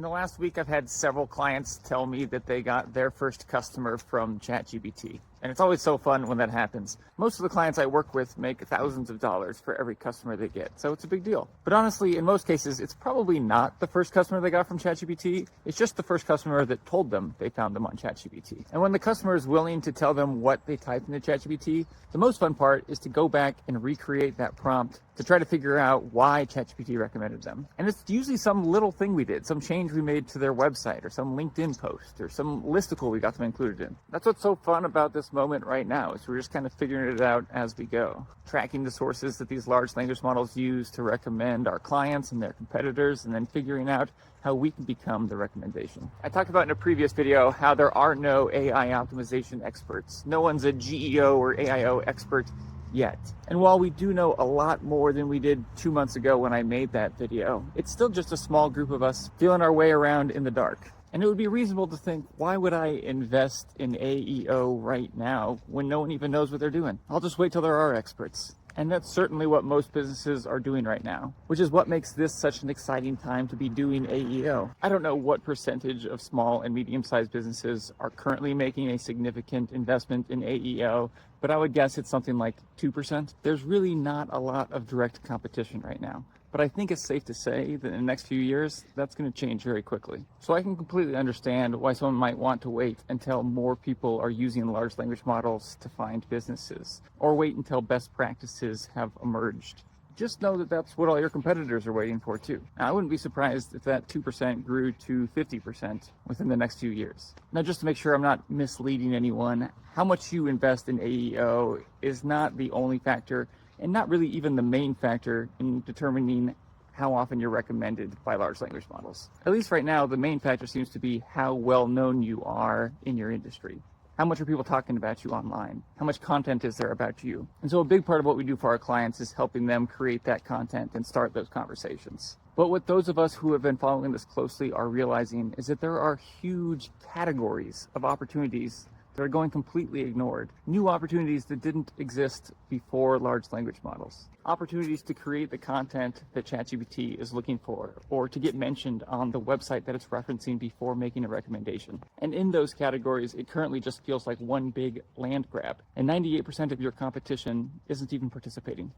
In the last week, I've had several clients tell me that they got their first customer from ChatGPT. And it's always so fun when that happens. Most of the clients I work with make thousands of dollars for every customer they get, so it's a big deal. But honestly, in most cases, it's probably not the first customer they got from ChatGPT. It's just the first customer that told them they found them on ChatGPT. And when the customer is willing to tell them what they typed into ChatGPT, the most fun part is to go back and recreate that prompt to try to figure out why ChatGPT recommended them. And it's usually some little thing we did, some change we made to their website, or some LinkedIn post, or some listicle we got them included in. That's what's so fun about this moment right now, is we're just kind of figuring it out as we go. Tracking the sources that these large language models use to recommend our clients and their competitors, and then figuring out how we can become the recommendation. I talked about in a previous video how there are no AI optimization experts. No one's a GEO or AIO expert yet. And while we do know a lot more than we did 2 months ago when I made that video, it's still just a small group of us feeling our way around in the dark. And it would be reasonable to think, why would I invest in AEO right now when no one even knows what they're doing? I'll just wait till there are experts. And that's certainly what most businesses are doing right now, which is what makes this such an exciting time to be doing AEO. I don't know what percentage of small and medium-sized businesses are currently making a significant investment in AEO, but I would guess it's something like 2%. There's really not a lot of direct competition right now. But I think it's safe to say that in the next few years, that's going to change very quickly. So I can completely understand why someone might want to wait until more people are using large language models to find businesses, or wait until best practices have emerged. Just know that that's what all your competitors are waiting for too. Now, I wouldn't be surprised if that 2% grew to 50% within the next few years. Now, just to make sure I'm not misleading anyone, how much you invest in AEO is not the only factor, and not really even the main factor in determining how often you're recommended by large language models. At least right now, the main factor seems to be how well known you are in your industry. How much are people talking about you online? How much content is there about you? And so a big part of what we do for our clients is helping them create that content and start those conversations. But what those of us who have been following this closely are realizing is that there are huge categories of opportunities that are going completely ignored. New opportunities that didn't exist before large language models. Opportunities to create the content that ChatGPT is looking for, or to get mentioned on the website that it's referencing before making a recommendation. And in those categories, it currently just feels like one big land grab, and 98% of your competition isn't even participating.